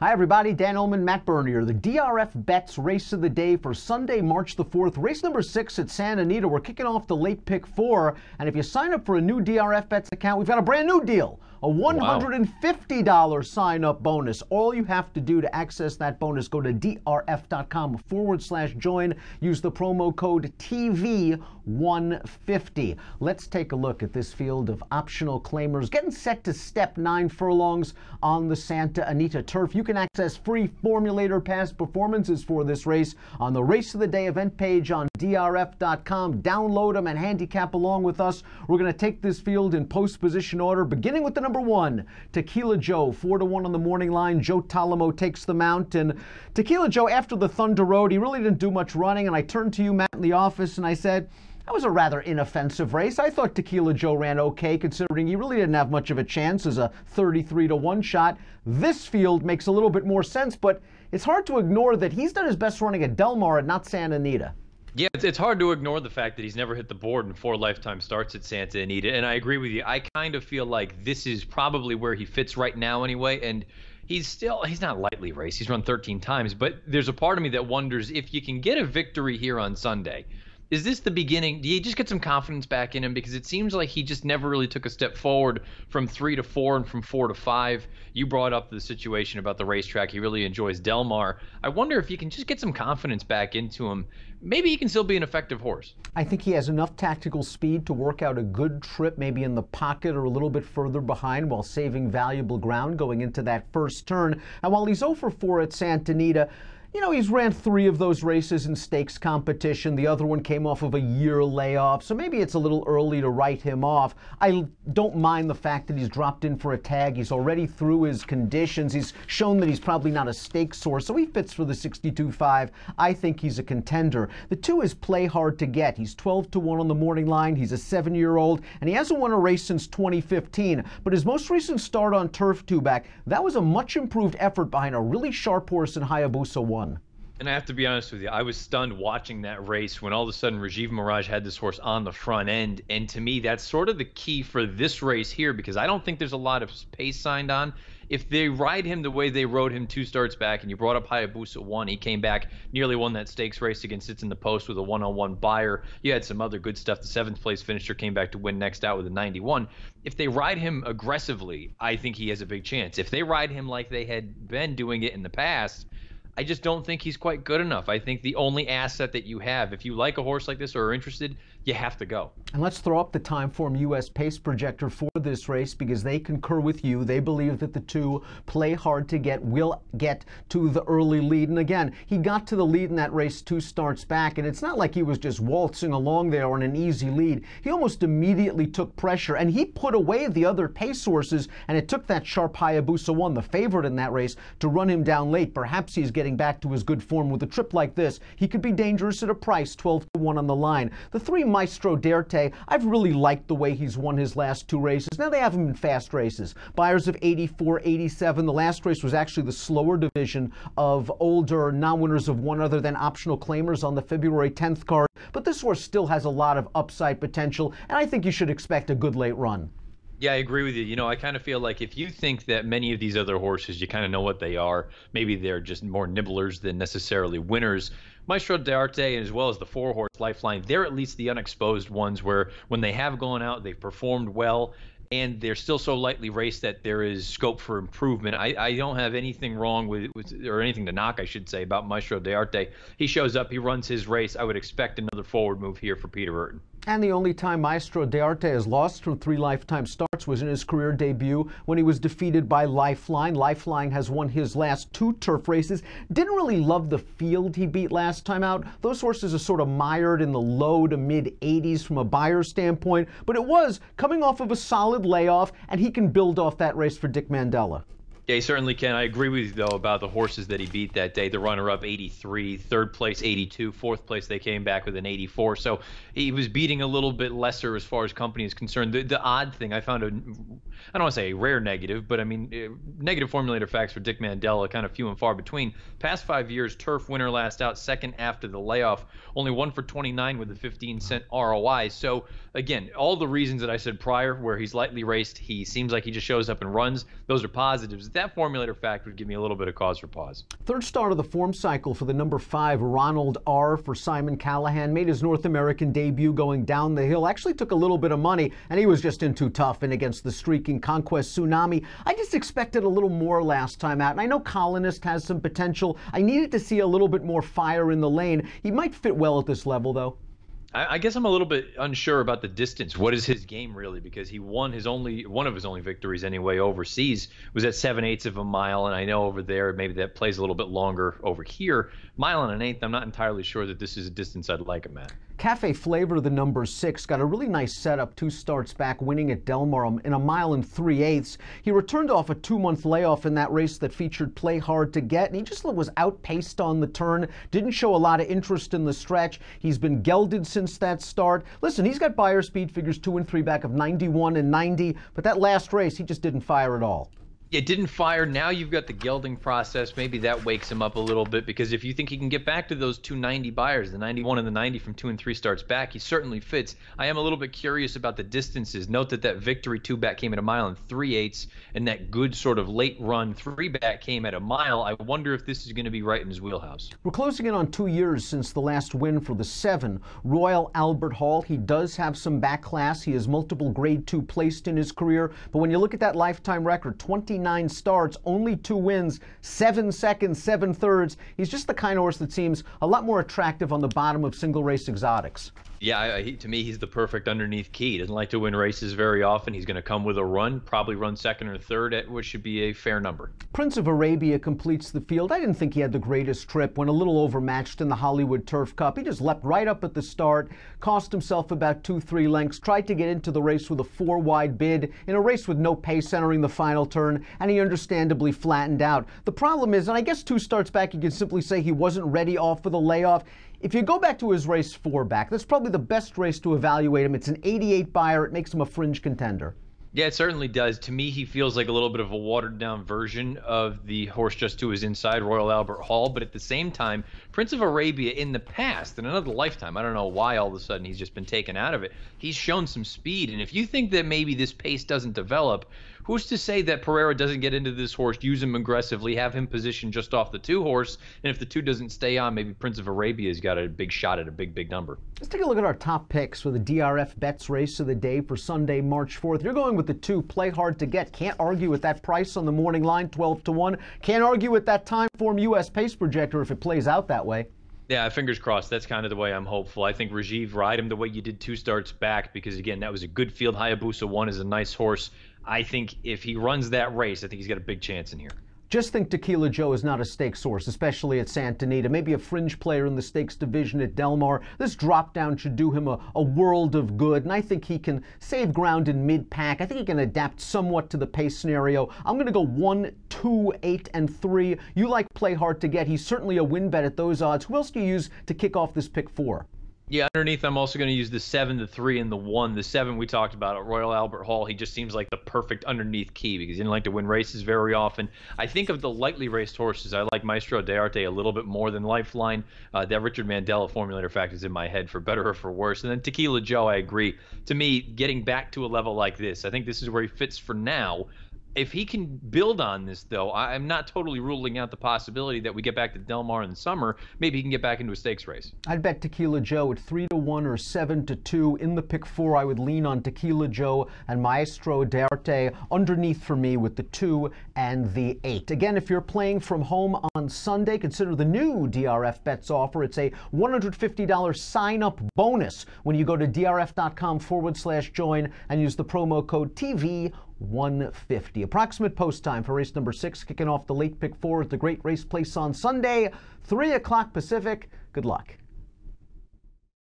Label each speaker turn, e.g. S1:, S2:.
S1: Hi, everybody. Dan Illman, Matt Bernier. The DRF Bets Race of the Day for Sunday, March the 4th. Race number 6 at Santa Anita. We're kicking off the late pick 4. And if you sign up for a new DRF Bets account, we've got a brand new deal. A $150 sign-up bonus. All you have to do to access that bonus, go to drf.com/join. Use the promo code TV150. Let's take a look at this field of optional claimers getting set to step 9 furlongs on the Santa Anita turf. You can access free Formulator past performances for this race on the Race of the Day event page on drf.com. Download them and handicap along with us. We're going to take this field in post position order, beginning with the number 1, Tequila Joe, 4-1 on the morning line. Joe Talamo takes the mount, and Tequila Joe, after the Thunder Road, he really didn't do much running, and I turned to you, Matt, in the office, and I said, that was a rather inoffensive race. I thought Tequila Joe ran okay, considering he really didn't have much of a chance as a 33-1 shot. This field makes a little bit more sense, but it's hard to ignore that he's done his best running at Del Mar and not Santa Anita.
S2: Yeah, it's hard to ignore the fact that he's never hit the board in 4 lifetime starts at Santa Anita, and I agree with you. I kind of feel like this is probably where he fits right now anyway, and he's not lightly raced. He's run 13 times, but there's a part of me that wonders if you can get a victory here on Sunday. Is this the beginning? Do you just get some confidence back in him? Because it seems like he just never really took a step forward from 3 to 4 and from 4 to 5. You brought up the situation about the racetrack. He really enjoys Del Mar. I wonder if you can just get some confidence back into him. Maybe he can still be an effective horse.
S1: I think he has enough tactical speed to work out a good trip, maybe in the pocket or a little bit further behind, while saving valuable ground going into that first turn. And while he's 0 for 4 at Santa Anita, you know, he's ran 3 of those races in stakes competition. The other one came off of a year layoff, so maybe it's a little early to write him off. I don't mind the fact that he's dropped in for a tag. He's already through his conditions. He's shown that he's probably not a stakes horse, so he fits for the 62.5. I think he's a contender. The 2 is Play Hard to Get. He's 12-1 on the morning line. He's a 7-year-old, and he hasn't won a race since 2015. But his most recent start on turf 2-back, that was a much improved effort behind a really sharp horse in Hayabusa 1.
S2: And I have to be honest with you, I was stunned watching that race when all of a sudden Rajiv Mirage had this horse on the front end. And to me, that's sort of the key for this race here, because I don't think there's a lot of pace signed on. If they ride him the way they rode him 2 starts back, and you brought up Hayabusa 1, he came back, nearly won that stakes race against Sits in the Post with a 1-on-1 buyer. You had some other good stuff. The 7th place finisher came back to win next out with a 91. If they ride him aggressively, I think he has a big chance. If they ride him like they had been doing it in the past, I just don't think he's quite good enough. I think the only asset that you have, if you like a horse like this or are interested, you have to go.
S1: And let's throw up the Timeform U.S. pace projector for this race, because they concur with you. They believe that the 2, Play Hard to Get, will get to the early lead. And again, he got to the lead in that race 2 starts back, and it's not like he was just waltzing along there on an easy lead. He almost immediately took pressure, and he put away the other pace horses, and it took that sharp Hayabusa 1, the favorite in that race, to run him down late. Perhaps he's getting back to his good form. With a trip like this, he could be dangerous at a price, 12-1 on the line. The 3, Maestro d'Arte, I've really liked the way he's won his last 2 races. Now they have him in fast races. Buyers of 84, 87. The last race was actually the slower division of older non-winners of 1 other than optional claimers on the February 10th card. But this horse still has a lot of upside potential, and I think you should expect a good late run.
S2: Yeah, I agree with you. You know, I kind of feel like if you think that many of these other horses, you kind of know what they are. Maybe they're just more nibblers than necessarily winners. Maestro d'Arte, as well as the 4-horse Lifeline, they're at least the unexposed ones where when they have gone out, they've performed well, and they're still so lightly raced that there is scope for improvement. I don't have anything wrong with or anything to knock, I should say, about Maestro d'Arte. He shows up, he runs his race. I would expect another forward move here for Peter Urton.
S1: And the only time Maestro d'Arte has lost from 3 lifetime starts was in his career debut when he was defeated by Lifeline. Lifeline has won his last 2 turf races. Didn't really love the field he beat last time out. Those horses are sort of mired in the low to mid 80s from a buyer standpoint, but it was coming off of a solid layoff, and he can build off that race for Dick Mandela.
S2: Yeah, he certainly can. I agree with you, though, about the horses that he beat that day. The runner-up, 83, 3rd place, 82, 4th place, they came back with an 84. So he was beating a little bit lesser as far as company is concerned. The odd thing, I found I don't want to say a rare negative, but I mean, negative formulator facts for Dick Mandela, kind of few and far between. Past 5 years, turf winner last out, 2nd after the layoff, only 1 for 29 with a 15-cent ROI. So, again, all the reasons that I said prior, where he's lightly raced, he seems like he just shows up and runs, those are positives. that formulator fact would give me a little bit of cause for pause.
S1: Third start of the form cycle for the number 5, Ronald R. for Simon Callahan. Made his North American debut going down the hill. Actually took a little bit of money, and he was just in too tough and against the streaking Conquest Tsunami. I just expected a little more last time out, and I know Colonist has some potential. I needed to see a little bit more fire in the lane. He might fit well at this level, though.
S2: I guess I'm a little bit unsure about the distance. What is his game really? Because he won one of his only victories anyway overseas was at 7/8 of a mile, and I know over there maybe that plays a little bit longer over here. Mile and an eighth, I'm not entirely sure that this is a distance I'd like him at.
S1: Cafe Flavor, the number 6, got a really nice setup 2 starts back, winning at Del Mar in a mile and 3/8. He returned off a 2-month layoff in that race that featured Play Hard to Get, and he just was outpaced on the turn, didn't show a lot of interest in the stretch. He's been gelded since that start. Listen, he's got buyer speed figures 2 and 3 back of 91 and 90, but that last race, he just didn't fire at all.
S2: It didn't fire. Now you've got the gelding process. Maybe that wakes him up a little bit, because if you think he can get back to those 290 buyers, the 91 and the 90 from 2 and 3 starts back, he certainly fits. I am a little bit curious about the distances. Note that victory 2 back came at a mile and 3/8, and that good sort of late run 3 back came at a mile. I wonder if this is going to be right in his wheelhouse.
S1: We're closing in on 2 years since the last win for the 7, Royal Albert Hall. He does have some back class. He has multiple grade 2 placed in his career, but when you look at that lifetime record, 29 starts, only 2 wins, 7 seconds, 7 thirds. He's just the kind of horse that seems a lot more attractive on the bottom of single race exotics.
S2: Yeah, to me, he's the perfect underneath key. He doesn't like to win races very often. He's going to come with a run, probably run second or third, at which should be a fair number.
S1: Prince of Arabia completes the field. I didn't think he had the greatest trip. When a little overmatched in the Hollywood Turf Cup, he just leapt right up at the start, cost himself about 2-3 lengths, tried to get into the race with a 4-wide bid in a race with no pace entering the final turn, and he understandably flattened out. The problem is, and I guess 2 starts back, you can simply say he wasn't ready off of the layoff. If you go back to his race 4 back, that's probably the best race to evaluate him. It's an 88 buyer. It makes him a fringe contender.
S2: Yeah, it certainly does. To me, he feels like a little bit of a watered-down version of the horse just to his inside, Royal Albert Hall. But at the same time, Prince of Arabia in the past, in another lifetime, I don't know why all of a sudden he's just been taken out of it. He's shown some speed. And if you think that maybe this pace doesn't develop, who's to say that Pereira doesn't get into this horse, use him aggressively, have him positioned just off the 2 horse, and if the 2 doesn't stay on, maybe Prince of Arabia's got a big shot at a big number.
S1: Let's take a look at our top picks for the DRF Bets race of the day for Sunday, March 4th. You're going with the 2, Play Hard to Get. Can't argue with that price on the morning line, 12-1. Can't argue with that time form U.S. pace projector if it plays out that way.
S2: Yeah, fingers crossed. That's kind of the way I'm hopeful. I think Rajiv, ride him the way you did 2 starts back, because, again, that was a good field. Hayabusa 1 is a nice horse. I think if he runs that race, I think he's got a big chance in here.
S1: Just think Tequila Joe is not a stakes horse, especially at Santa Anita. Maybe a fringe player in the stakes division at Del Mar. This drop down should do him a world of good, and I think he can save ground in mid-pack. I think he can adapt somewhat to the pace scenario. I'm going to go 1, 2, 8, and 3. You like Play Hard to Get. He's certainly a win bet at those odds. Who else do you use to kick off this pick 4?
S2: Yeah, underneath, I'm also going to use the 7, the 3, and the 1. The 7 we talked about at Royal Albert Hall. He just seems like the perfect underneath key because he didn't like to win races very often. I think of the lightly raced horses, I like Maestro d'Arte a little bit more than Lifeline. That Richard Mandela formulator fact is in my head, for better or for worse. And then Tequila Joe, I agree. To me, getting back to a level like this, I think this is where he fits for now. If he can build on this, though, I'm not totally ruling out the possibility that we get back to Del Mar in the summer. Maybe he can get back into a stakes race.
S1: I'd bet Tequila Joe at 3-1 or 7-2. In the pick 4, I would lean on Tequila Joe and Maestro d'Arte underneath for me with the 2 and the 8. Again, if you're playing from home on Sunday, consider the new DRF Bets offer. It's a $150 sign-up bonus when you go to drf.com/join and use the promo code TV150. Approximate post time for race number 6, kicking off the late pick 4 at the Great Race Place on Sunday, 3 o'clock Pacific. Good luck.